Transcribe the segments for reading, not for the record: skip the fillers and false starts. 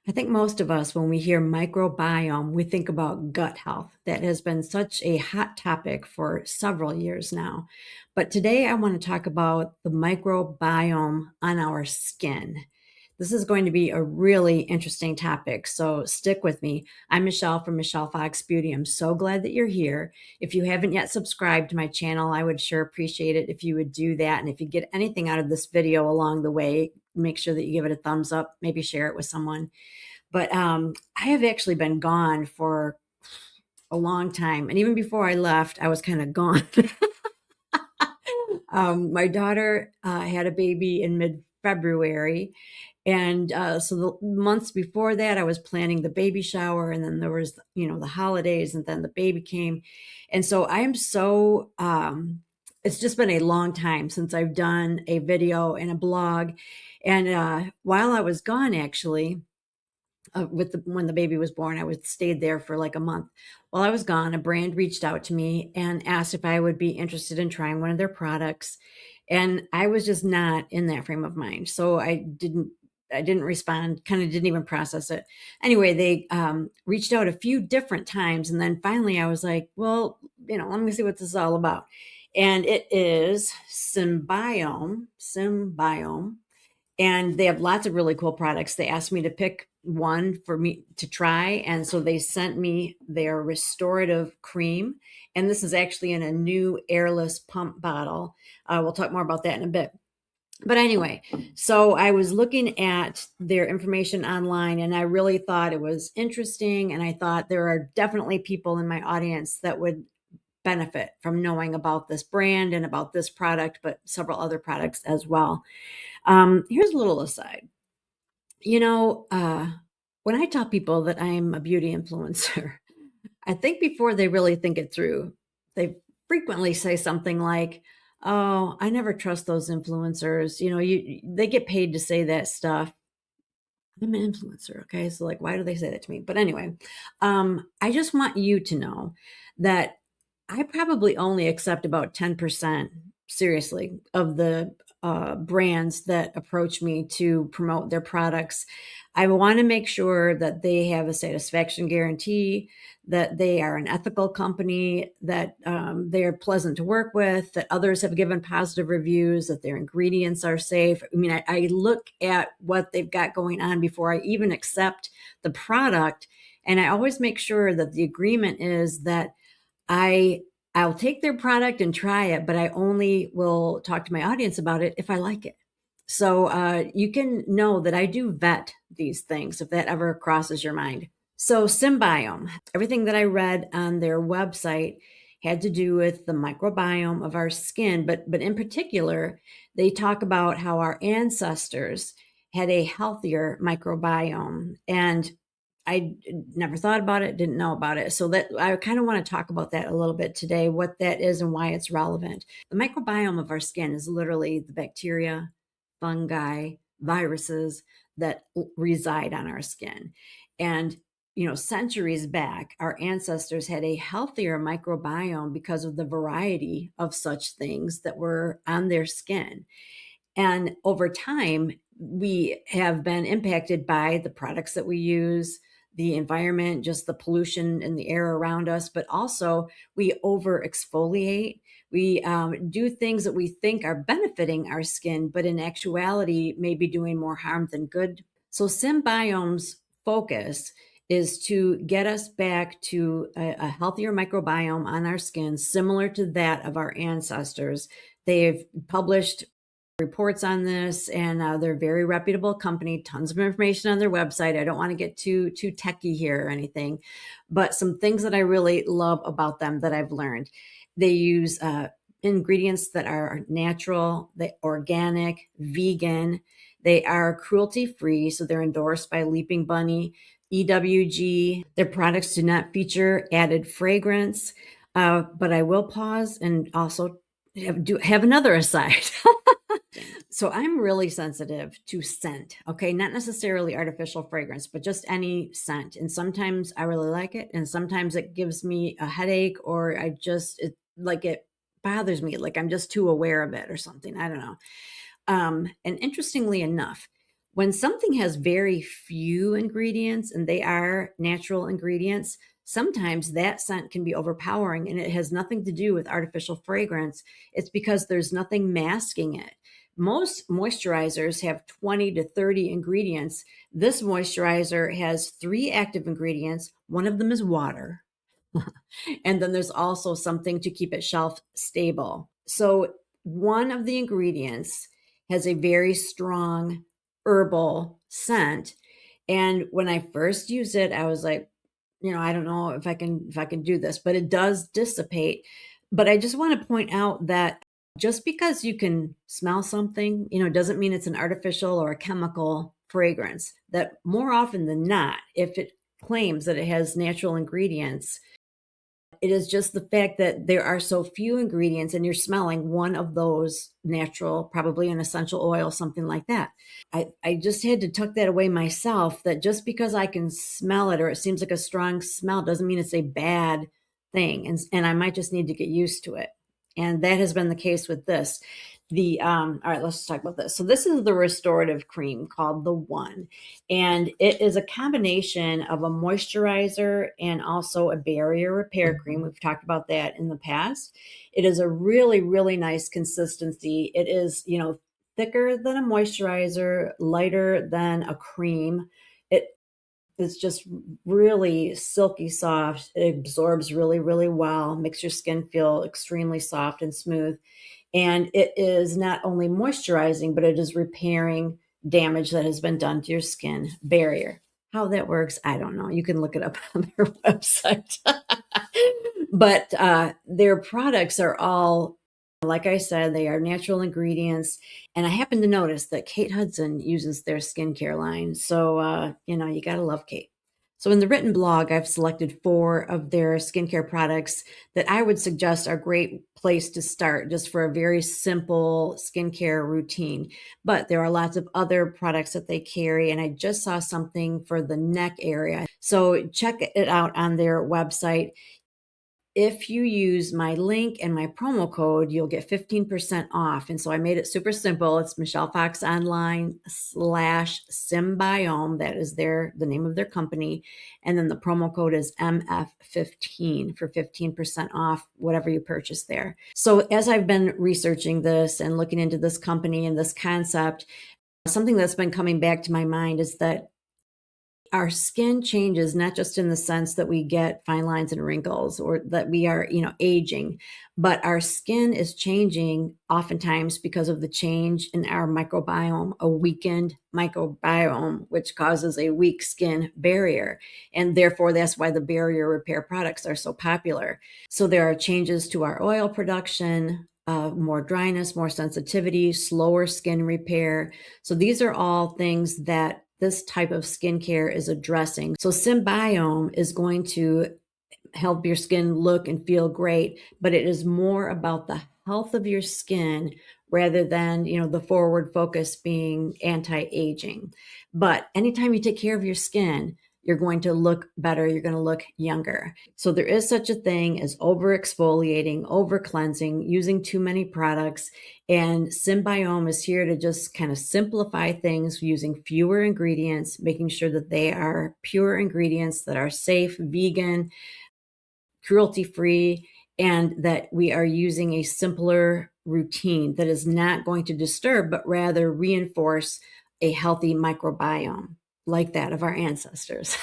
I think most of us, when we hear microbiome, we think about gut health. That has been such a hot topic for several years now. But today I want to talk about the microbiome on our skin. This is going to be a really interesting topic, so stick with me. I'm Michelle from Michelle Fox Beauty. I'm so glad that you're here. If you haven't yet subscribed to my channel, I would sure appreciate it if you would do that. And if you get anything out of this video along the way, make sure that you give it a thumbs up, maybe share it with someone. But I have actually been gone for a long time. And even before I left, I was kind of gone. My daughter had a baby in mid-February. And so the months before that, I was planning the baby shower. And then there was, the holidays, and then the baby came. And so I am so, it's just been a long time since I've done a video and a blog. And while I was gone, actually, when the baby was born, I was stayed there for like a month. While I was gone, a brand reached out to me and asked if I would be interested in trying one of their products. And I was just not in that frame of mind. So I didn't respond, kind of didn't even process it. Anyway, they reached out a few different times. And then finally I was like, well, let me see what this is all about. And it is Symbiome, and they have lots of really cool products. They asked me to pick one for me to try. And so they sent me their Restorative Cream. And this is actually in a new airless pump bottle. We'll talk more about that in a bit. But anyway, so I was looking at their information online and I really thought it was interesting. And I thought there are definitely people in my audience that would benefit from knowing about this brand and about this product, but several other products as well. Here's a little aside. You know, uh, when I tell people that I'm a beauty influencer, I think before they really think it through, they frequently say something like, "Oh, I never trust those influencers. They get paid to say that stuff. I'm an influencer, okay? So like, why do they say that to me?" But anyway, I just want you to know that I probably only accept about 10%, seriously, of the brands that approach me to promote their products. I want to make sure that they have a satisfaction guarantee, that they are an ethical company, that they are pleasant to work with, that others have given positive reviews, that their ingredients are safe. I mean, I look at what they've got going on before I even accept the product. And I always make sure that the agreement is that I I'll take their product and try it, but I only will talk to my audience about it if I like it. So you can know that I do vet these things if that ever crosses your mind. So Symbiome, everything that I read on their website had to do with the microbiome of our skin, but in particular, they talk about how our ancestors had a healthier microbiome. And I never thought about it, didn't know about it. So that I kind of want to talk about that a little bit today, what that is and why it's relevant. The microbiome of our skin is literally the bacteria, fungi, viruses that reside on our skin. And centuries back, our ancestors had a healthier microbiome because of the variety of such things that were on their skin. And over time, we have been impacted by the products that we use, the environment, just the pollution in the air around us, but also we over exfoliate. We do things that we think are benefiting our skin, but in actuality, may be doing more harm than good. So, Symbiome's focus is to get us back to a healthier microbiome on our skin, similar to that of our ancestors. They've published reports on this, and they're a very reputable company. Tons of information on their website. I don't want to get too techie here or anything, but some things that I really love about them that I've learned. They use ingredients that are natural, they organic, vegan. They are cruelty-free, so they're endorsed by Leaping Bunny, EWG. Their products do not feature added fragrance, but I will pause and also have another aside. So I'm really sensitive to scent, okay? Not necessarily artificial fragrance, but just any scent. And sometimes I really like it, and sometimes it gives me a headache, or it bothers me, like I'm just too aware of it or something. I don't know. And interestingly enough, When something has very few ingredients and they are natural ingredients, sometimes that scent can be overpowering, and it has nothing to do with artificial fragrance. It's because there's nothing masking it. Most moisturizers have 20 to 30 ingredients. This moisturizer has 3 active ingredients. One of them is water. And then there's also something to keep it shelf stable. So one of the ingredients has a very strong herbal scent. And when I first used it, I was like, I don't know if I can do this, but it does dissipate. But I just want to point out that just because you can smell something, doesn't mean it's an artificial or a chemical fragrance. That more often than not, if it claims that it has natural ingredients, it is just the fact that there are so few ingredients and you're smelling one of those natural, probably an essential oil, something like that. I just had to tuck that away myself, that just because I can smell it or it seems like a strong smell doesn't mean it's a bad thing. And I might just need to get used to it. And that has been the case with this. All right, let's talk about this. So this is the restorative cream called the One, and it is a combination of a moisturizer and also a barrier repair cream. We've talked about that in the past. It is a really, really nice consistency. It is, thicker than a moisturizer, lighter than a cream. It is just really silky soft. It absorbs really, really well, makes your skin feel extremely soft and smooth. And it is not only moisturizing, but it is repairing damage that has been done to your skin barrier. How that works, I don't know. You can look it up on their website. But their products are all, like I said, they are natural ingredients. And I happen to notice that Kate Hudson uses their skincare line. So, you got to love Kate. So in the written blog, I've selected 4 of their skincare products that I would suggest are a great place to start just for a very simple skincare routine. But there are lots of other products that they carry, and I just saw something for the neck area. So check it out on their website. If you use my link and my promo code, you'll get 15% off. And so I made it super simple. It's MichelleFoxOnline/Symbiome. That is the name of their company. And then the promo code is MF15 for 15% off whatever you purchase there. So as I've been researching this and looking into this company and this concept, something that's been coming back to my mind is that our skin changes, not just in the sense that we get fine lines and wrinkles or that we are, aging, but our skin is changing oftentimes because of the change in our microbiome, a weakened microbiome, which causes a weak skin barrier. And therefore, that's why the barrier repair products are so popular. So there are changes to our oil production, more dryness, more sensitivity, slower skin repair. So these are all things that this type of skincare is addressing. So Symbiome is going to help your skin look and feel great, but it is more about the health of your skin rather than, the forward focus being anti-aging. But anytime you take care of your skin, you're going to look better. You're going to look younger. So there is such a thing as over exfoliating, over cleansing, using too many products. And Symbiome is here to just kind of simplify things using fewer ingredients, making sure that they are pure ingredients that are safe, vegan, cruelty-free, and that we are using a simpler routine that is not going to disturb, but rather reinforce a healthy microbiome like that of our ancestors.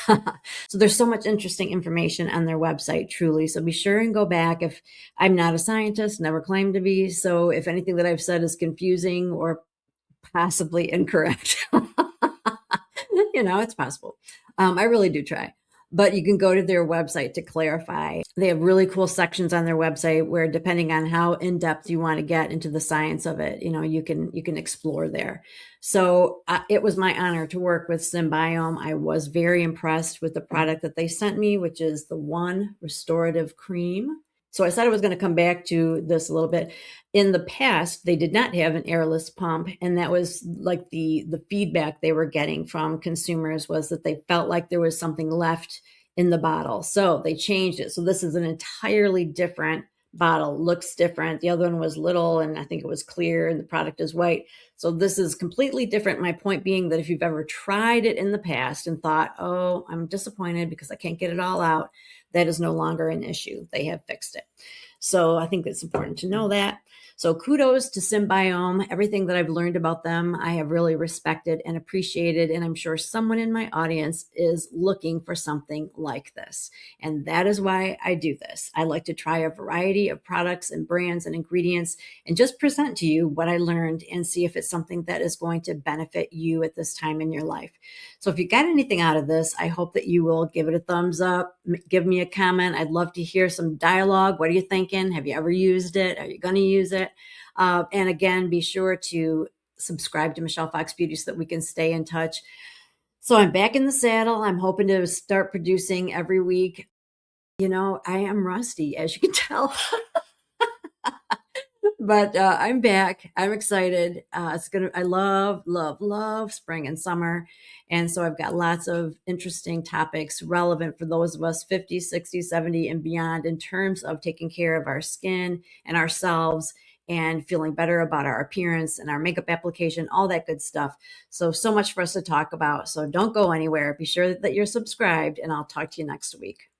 So there's so much interesting information on their website, truly. So be sure and go back. If I'm not a scientist, never claimed to be, so if anything that I've said is confusing or possibly incorrect, it's possible. I really do try. But you can go to their website to clarify. They have really cool sections on their website where, depending on how in depth you want to get into the science of it, you can explore there. So it was my honor to work with Symbiome. I was very impressed with the product that they sent me, which is the One Restorative Cream. So I said I was going to come back to this a little bit. In the past, they did not have an airless pump, and that was like the feedback they were getting from consumers was that they felt like there was something left in the bottle. So they changed it. So this is an entirely different bottle looks different. The other one was little, and I think it was clear, and the product is white. So this is completely different. My point being that if you've ever tried it in the past and thought, oh, I'm disappointed because I can't get it all out, that is no longer an issue. They have fixed it. So I think it's important to know that. So kudos to Symbiome. Everything that I've learned about them, I have really respected and appreciated. And I'm sure someone in my audience is looking for something like this. And that is why I do this. I like to try a variety of products and brands and ingredients and just present to you what I learned and see if it's something that is going to benefit you at this time in your life. So if you got anything out of this, I hope that you will give it a thumbs up, give me a comment. I'd love to hear some dialogue. What are you thinking? Have you ever used it? Are you going to use it? And again, be sure to subscribe to Michelle Fox Beauty so that we can stay in touch. So I'm back in the saddle. I'm hoping to start producing every week. You know, I am rusty, as you can tell. But I'm back. I'm excited. I love spring and summer. And so I've got lots of interesting topics relevant for those of us 50, 60, 70 and beyond in terms of taking care of our skin and ourselves and feeling better about our appearance and our makeup application, all that good stuff. So much for us to talk about. So don't go anywhere. Be sure that you're subscribed, and I'll talk to you next week.